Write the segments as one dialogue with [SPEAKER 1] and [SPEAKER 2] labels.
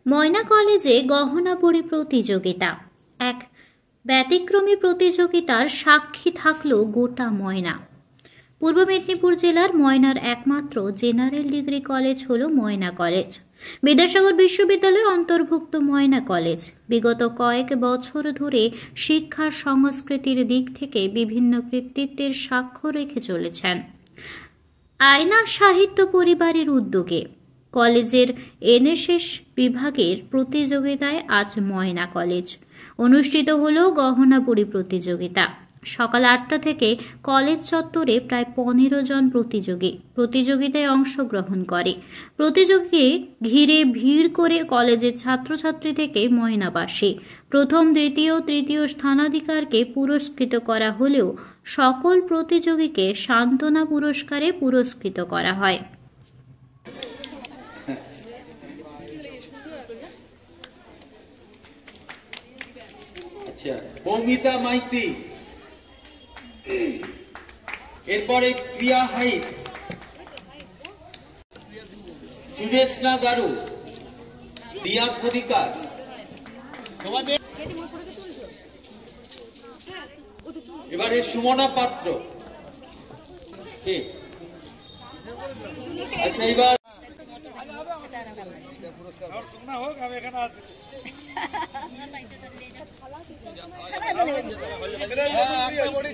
[SPEAKER 1] ময়না কলেজে গহনা পড়ি প্রতিযোগিতা। এক ব্যতিক্রমী প্রতিযোগিতার সাক্ষী থাকলো গোটা ময়না। পূর্ব মেদিনীপুর জেলার ময়নার একমাত্র জেনারেল ডিগ্রি কলেজ হলো ময়না কলেজ। বিদ্যাসাগর বিশ্ববিদ্যালয়ের অন্তর্ভুক্ত ময়না কলেজ বিগত কয়েক বছর ধরে শিক্ষা সংস্কৃতির দিক থেকে বিভিন্ন কৃতিত্বের সাক্ষ্য রেখে চলেছেন। আয়না সাহিত্য পরিবারের উদ্যোগে কলেজের এনএসএস বিভাগের প্রতিযোগিতায় আজ ময়না কলেজ অনুষ্ঠিত হলো গহনা পড়ি প্রতিযোগিতা। সকাল 8টা থেকে কলেজ চত্বরে প্রায় 15 জন প্রতিযোগিতায় অংশগ্রহণ করে। প্রতিযোগী ঘিরে ভিড় করে কলেজের ছাত্রছাত্রী থেকে ময়নাবাসী প্রথম, দ্বিতীয়, তৃতীয় স্থানাধিকারকে পুরস্কৃত করা হলেও সকল প্রতিযোগীকে সান্ত্বনা পুরস্কারে পুরস্কৃত করা হয়।
[SPEAKER 2] মৌমিতা মাইতি, এরপরে প্রিয়া হাইত, সুদেশনা গারু, দিয়া খদিকার, এবারে সুমনা পাত্র। আচ্ছা, এবার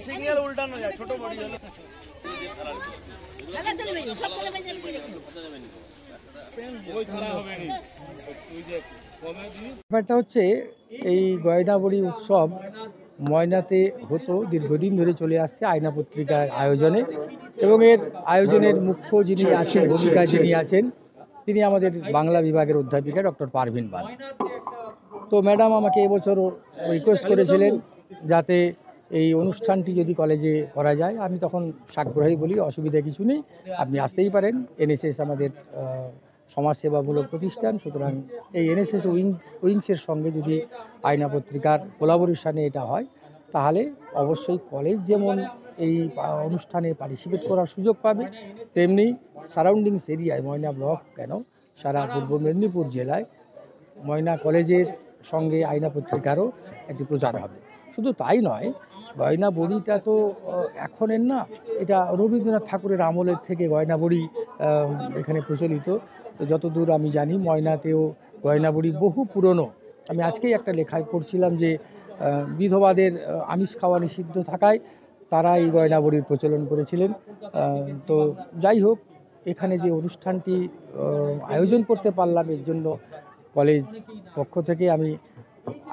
[SPEAKER 3] সিগন্যাল উল্টানো যায়, ছোট বড়ি হলো
[SPEAKER 4] ব্যাপারটা হচ্ছে এই গয়নাবড়ি উৎসব ময়নাতে হতো, দীর্ঘদিন ধরে চলে আসছে আয়না পত্রিকার আয়োজনে, এবং এর আয়োজনের মুখ্য যিনি আছেন, ভূমিকা যিনি আছেন, তিনি আমাদের বাংলা বিভাগের অধ্যাপিকা ডক্টর পারভিন বান। তো ম্যাডাম আমাকে এবছর রিকোয়েস্ট করেছিলেন যাতে এই অনুষ্ঠানটি যদি কলেজে করা যায়। আমি তখন সাগ্রহী বলি, অসুবিধা কিছু নেই, আপনি আসতেই পারেন। এনএসএস আমাদের সমাজসেবামূলক প্রতিষ্ঠান, সুতরাং এই এনএসএস উইংসের সঙ্গে যদি আয়না পত্রিকার কোলাবোরেশনে এটা হয়, তাহলে অবশ্যই কলেজ যেমন এই অনুষ্ঠানে পার্টিসিপেট করার সুযোগ পাবে, তেমনি সারাউন্ডিংস এরিয়ায় ময়না ব্লক কেন, সারা পূর্ব মেদিনীপুর জেলায় ময়না কলেজের সঙ্গে আয়না পত্রিকারও একটি প্রচার হবে। শুধু তাই নয়, গয়না বড়িটা তো এখনের না, এটা রবীন্দ্রনাথ ঠাকুরের আমলের থেকে গয়না বড়ি এখানে প্রচলিত। তো যতদূর আমি জানি ময়নাতেও গয়না বড়ি বহু পুরনো। আমি আজকেই একটা লেখায় পড়ছিলাম যে বিধবাদের আমিষ খাওয়া নিষিদ্ধ থাকায় তারা এই গয়না বড়ির প্রচলন করেছিলেন। তো যাই হোক, এখানে যে অনুষ্ঠানটি আয়োজন করতে পারলাম, এর জন্য কলেজ পক্ষ থেকে আমি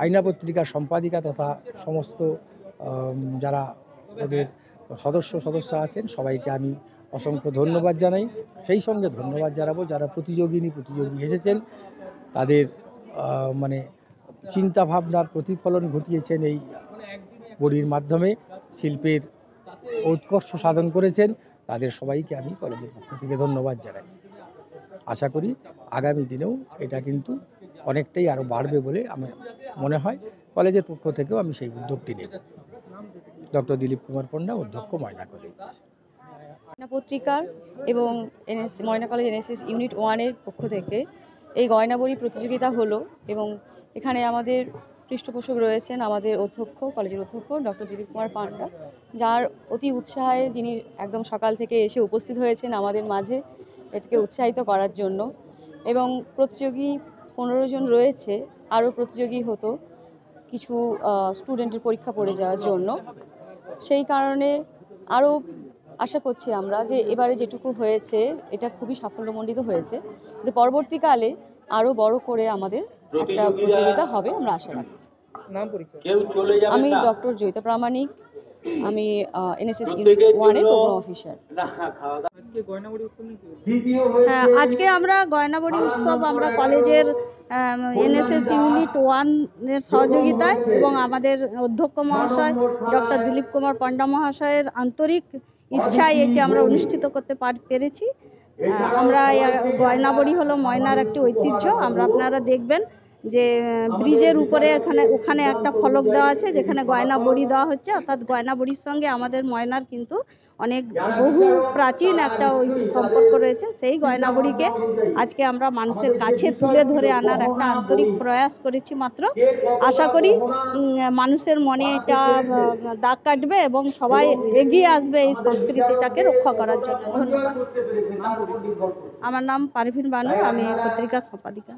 [SPEAKER 4] আয়না পত্রিকার সম্পাদিকা তথা সমস্ত যারা ওদের সদস্য আছেন সবাইকে আমি অসংখ্য ধন্যবাদ জানাই। সেই সঙ্গে ধন্যবাদ জানাবো যারা প্রতিযোগী এসেছেন, তাদের মানে চিন্তাভাবনার প্রতিফলন ঘটিয়েছেন, এই বড়ির মাধ্যমে শিল্পের উৎকর্ষ সাধন করেছেন, তাদের সবাইকে আমি কলেজের পক্ষ থেকে ধন্যবাদ জানাই। আশা করি আগামী দিনেও এটা কিন্তু অনেকটাই আরও বাড়বে বলে আমার মনে হয়। কলেজের পক্ষ থেকেও আমি সেই উদ্যোগটি নেব। ডক্টর দিলীপ কুমার পণ্ডা, অধ্যক্ষ, ময়না কলেজ।
[SPEAKER 5] ময়না পত্রিকার এবং ময়না কলেজ এনএসএস ইউনিট 1-এর পক্ষ থেকে এই গয়নাবড়ি প্রতিযোগিতা হলো, এবং এখানে আমাদের পৃষ্ঠপোষক রয়েছেন আমাদের অধ্যক্ষ, কলেজের অধ্যক্ষ ডক্টর দিলীপ কুমার পাণ্ডা, যার অতি উৎসাহে যিনি একদম সকাল থেকে এসে উপস্থিত হয়েছেন আমাদের মাঝে এটাকে উৎসাহিত করার জন্য। এবং প্রতিযোগী 15 জন রয়েছে, আরও প্রতিযোগী হতো কিছু স্টুডেন্টের পরীক্ষা পড়ে যাওয়ার জন্য। সেই কারণে আরও আশা করছি আমরা যে এবারে যেটুকু হয়েছে এটা খুবই সাফল্যমণ্ডিত হয়েছে, কিন্তু পরবর্তীকালে আরও বড় করে আমাদের একটা প্রতিযোগিতা হবে আমরা আশা রাখছি। আমি ডক্টর জয়িতা প্রামাণিক, আমি এনএসএস ইউনিট 1-এর প্রোগ্রাম অফিসার।
[SPEAKER 6] হ্যাঁ, আজকে আমরা গয়নাবড়ি উৎসব আমরা কলেজের এনএসএস ইউনিট 1-এর সহযোগিতায় এবং আমাদের অধ্যক্ষ মহাশয় ডক্টর দিলীপ কুমার পাণ্ডা মহাশয়ের আন্তরিক ইচ্ছায় এটি আমরা অনুষ্ঠিত করতে পেরেছি। আমরা গয়নাবড়ি হলো ময়নার একটি ঐতিহ্য। আপনারা দেখবেন যে ব্রিজের উপরে ওখানে একটা ফলক দেওয়া আছে যেখানে গয়না বড়ি দেওয়া হচ্ছে, অর্থাৎ গয়না বড়ির সঙ্গে আমাদের ময়নার কিন্তু অনেক বহু প্রাচীন একটা ওই সম্পর্ক রয়েছে। সেই গয়নাবড়িকে আজকে আমরা মানুষের কাছে তুলে ধরে আনার একটা আন্তরিক প্রয়াস করেছি মাত্র। আশা করি মানুষের মনে এটা দাগ কাটবে এবং সবাই এগিয়ে আসবে এই সংস্কৃতিটাকে রক্ষা করার জন্য। ধন্যবাদ। আমার নাম পারভিন বানু, আমি পত্রিকার সম্পাদিকা।